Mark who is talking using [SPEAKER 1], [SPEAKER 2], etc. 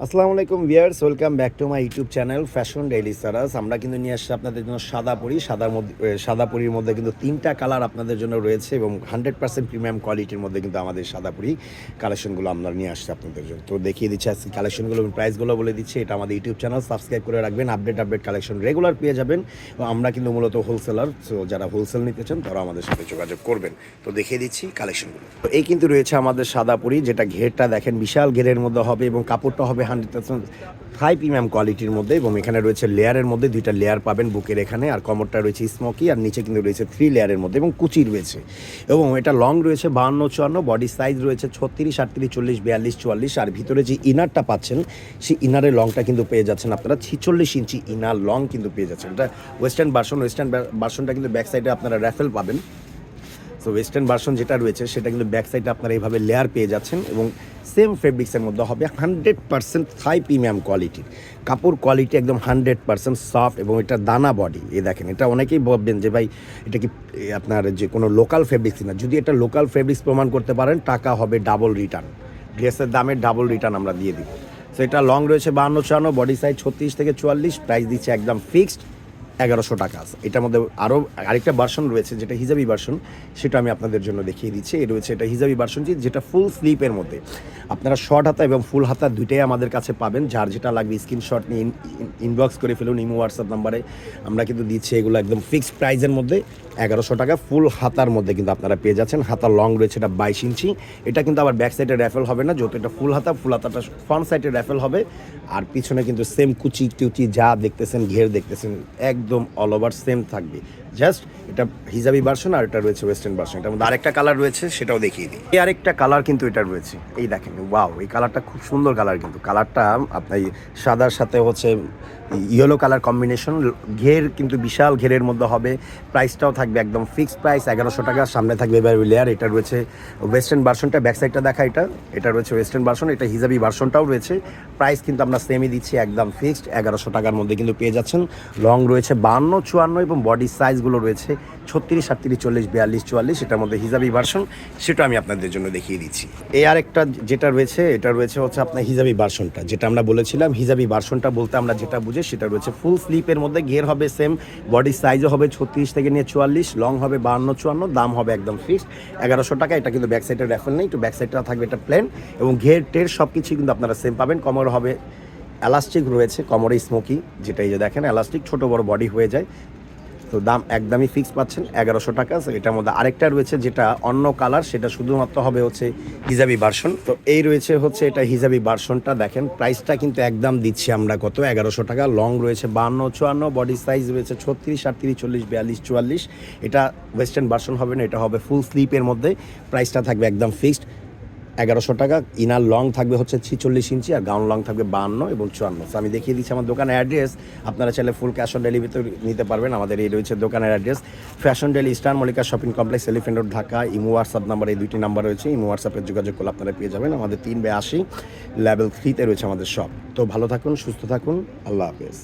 [SPEAKER 1] আসসালামু আলাইকুম viewers, welcome back to my YouTube channel fashion daily Saras. আমরা কিন্তু নিয়ে আসছি আপনাদের জন্য সাদা পরির মধ্যে কিন্তু তিনটা কালার আপনাদের জন্য রয়েছে এবং 100% প্রিমিয়াম কোয়ালিটির মধ্যে কিন্তু আমাদের সাদা পরি কালেকশনগুলো আমরা নিয়ে আসছি আপনাদের জন্য। তো দেখিয়ে দিচ্ছি আজকে কালেকশনগুলো এবং প্রাইসগুলো বলে দিচ্ছি। এটা আমাদের ইউটিউব চ্যানেল, সাবস্ক্রাইব করে রাখবেন, আপডেট কালেকশন রেগুলার পেয়ে যাবেন। এবং আমরা কিন্তু মূলত হোলসেলার, সো যারা হোলসেল নিতে চান তারা আমাদের সাথে যোগাযোগ করবেন। তো দেখিয়ে দিচ্ছি কালেকশনগুলো। তো এই কিন্তু রয়েছে আমাদের সাদা পরি, যেটা ঘেরটা দেখেন বিশাল ঘেরের মধ্যে হবে এবং কাপড়টা হবে 100% হাই প্রিমিয়াম কোয়ালিটির মধ্যে। এবং এখানে রয়েছে লেয়ারের মধ্যে দুইটা লেয়ার পাবেন বুকের এখানে, আর কমরটা রয়েছে স্মোকি, আর নিচে কিন্তু রয়েছে 3 লেয়ারের মধ্যে এবং কুচি রয়েছে। এবং এটা লং রয়েছে 52-54, বডি সাইজ রয়েছে 36, 38, 40, 42, 44। আর ভিতরে যে ইনারটা পাচ্ছেন সেই ইনারের লংটা কিন্তু পেয়ে যাচ্ছেন আপনারা 46 ইঞ্চি ইনার লং কিন্তু পেয়ে যাচ্ছেন। এটা ওয়েস্টার্ন ভার্সনটা কিন্তু ব্যাক সাইডে আপনারা র্যাফেল পাবেন। সো ওয়েস্টার্ন ভার্সন যেটা রয়েছে সেটা কিন্তু ব্যাক সাইডে আপনারা এইভাবে লেয়ার পেয়ে যাচ্ছেন এবং সেম ফেব্রিক্সের মধ্যে হবে 100% হাই প্রিমিয়াম কোয়ালিটির কাপড়, কোয়ালিটি একদম 100% সফট এবং এটা দানা বডি। এই দেখেন, এটা অনেকেই ভাববেন যে ভাই এটা কি আপনার যে কোনো লোকাল ফেব্রিক্স না। যদি এটা লোকাল ফেব্রিক্স প্রমাণ করতে পারেন, টাকা হবে ডাবল রিটার্ন, ড্রেসের দামের ডাবল রিটার্ন আমরা দিয়ে দিব। সো এটা লং রয়েছে 52-54, বডি সাইজ 36 থেকে 44, প্রাইস দিচ্ছে একদম ফিক্সড 1100 টাকা আছে। এটার মধ্যে আরেকটা ভার্সন রয়েছে যেটা হিজাবি ভার্সন, সেটা আমি আপনাদের জন্য দেখিয়ে দিচ্ছি। এই রয়েছে এটা হিজাবি ভার্সন, যেটা ফুল স্লিপের মধ্যে। আপনারা শর্ট হাতা এবং ফুল হাতা দুইটাই আমাদের কাছে পাবেন। যার যেটা লাগবে স্ক্রিনশট নিয়ে ইনবক্স করে ফেলুন ইমো হোয়াটসঅ্যাপ নাম্বারে। আমরা কিন্তু দিচ্ছি এগুলো একদম ফিক্সড প্রাইসের মধ্যে 1100 টাকা। ফুল হাতার মধ্যে কিন্তু আপনারা পেয়ে যাচ্ছেন। হাতার লং রয়েছে এটা 22 ইঞ্চি। এটা কিন্তু আবার ব্যাক সাইডে র্যাফেল হবে না, যেহেতু এটা ফুল হাতাটা ফ্রন্ট সাইডে র্যাফেল হবে। আর পিছনে কিন্তু সেম কুচি টুচি যা দেখতেছেন, ঘের দেখতেছেন, একদম অল ওভার সেম থাকবে। জাস্ট এটা হিজাবি ভার্সন আর এটা রয়েছে ওয়েস্টার্ন ভার্সন। এটার মধ্যে আরেকটা কালার রয়েছে, সেটাও দেখিয়ে দিই। এই আরেকটা কালার কিন্তু এটা রয়েছে, এই দেখেন, ওয়াও, এই কালারটা খুব সুন্দর কালার। কিন্তু কালারটা আপনার সাদার সাথে হচ্ছে ইয়েলো কালার কম্বিনেশন, ঘের কিন্তু বিশাল ঘেরের মধ্যে হবে। প্রাইসটাও থাকবে একদম ফিক্সড প্রাইস 1100 টাকা। সামনে থাকবে এবার লেয়ার। এটা রয়েছে ওয়েস্টার্ন ভার্সনটা, ব্যাক সাইডটা দেখা, এটা রয়েছে ওয়েস্টার্ন ভার্সন। এটা হিজাবি ভার্সনটাও রয়েছে। প্রাইস কিন্তু আমরা সেমই দিচ্ছি, একদম ফিক্সড 1100 টাকার মধ্যে কিন্তু পেয়ে যাচ্ছেন। লং রয়েছে 52-54 এবং বডি সাইজগুলো রয়েছে 36, 38, 40, 42, 44। এটার মধ্যে হিজাবি ভার্সন, সেটা আমি আপনাদের জন্য দেখিয়ে দিচ্ছি। এই আরেকটা যেটা রয়েছে, এটা রয়েছে হচ্ছে আপনার হিজাবি ভার্সনটা, যেটা আমরা বলেছিলাম হিজাবি ভার্সনটা বলতে আমরা যেটা বুঝি সেটা রয়েছে ফুল স্লিপের মধ্যে। ঘের হবে সেম, বডি সাইজও হবে 36 থেকে নিয়ে 44, লং হবে 52-54, দাম হবে একদম ফিক্সড 1100 টাকা। এটা কিন্তু ব্যাক সাইডের র্যাফেল নেই, একটু ব্যাক সাইডটা থাকবে এটা প্লেন এবং ঘের টের সব কিছু কিন্তু আপনারা সেম পাবেন। কমর হবে এলাস্টিক রয়েছে, কমরে স্মোকি, যেটা এই যে দেখেন এলাস্টিক, ছোট বড় বডি হয়ে যায়। তো দাম একদমই ফিক্স পাচ্ছেন 1100 টাকা। এটার মধ্যে আরেকটা রয়েছে যেটা অন্য কালার, সেটা শুধুমাত্র হবে হচ্ছে হিজাবি ভার্সন। তো এই রয়েছে হচ্ছে এটা হিজাবি ভার্সনটা, দেখেন প্রাইসটা কিন্তু একদম দিচ্ছি আমরা কত, 1100 টাকা। লং রয়েছে 52-54, বডি সাইজ রয়েছে 36, 38, 40, 42, 44। এটা ওয়েস্টার্ন ভার্সন হবে না, এটা হবে ফুল স্লিপের মধ্যে। প্রাইসটা থাকবে একদম ফিক্সড 1100 টাকা। ইনার লং থাকবে হচ্ছে 46 ইঞ্চি আর গাউন লং থাকবে 52 এবং 54। তো আমি দেখিয়ে দিচ্ছি আমার দোকানের অ্যাড্রেস। আপনারা চাইলে ফুল ক্যাশ অন ডেলিভারিতে নিতে পারবেন। আমাদের এই রয়েছে দোকানের address, fashion daily, star Mallika shopping complex, elephant road, Dhaka. Imo WhatsApp number, এই দুইটি নাম্বার রয়েছে। ইমো হোয়াটসঅ্যাপে যোগাযোগ করলে আপনারা পেয়ে যাবেন। আমাদের 3/80 লেভেল 3-তে রয়েছে আমাদের শপ। তো ভালো থাকুন, সুস্থ থাকুন, আল্লাহ হাফেজ।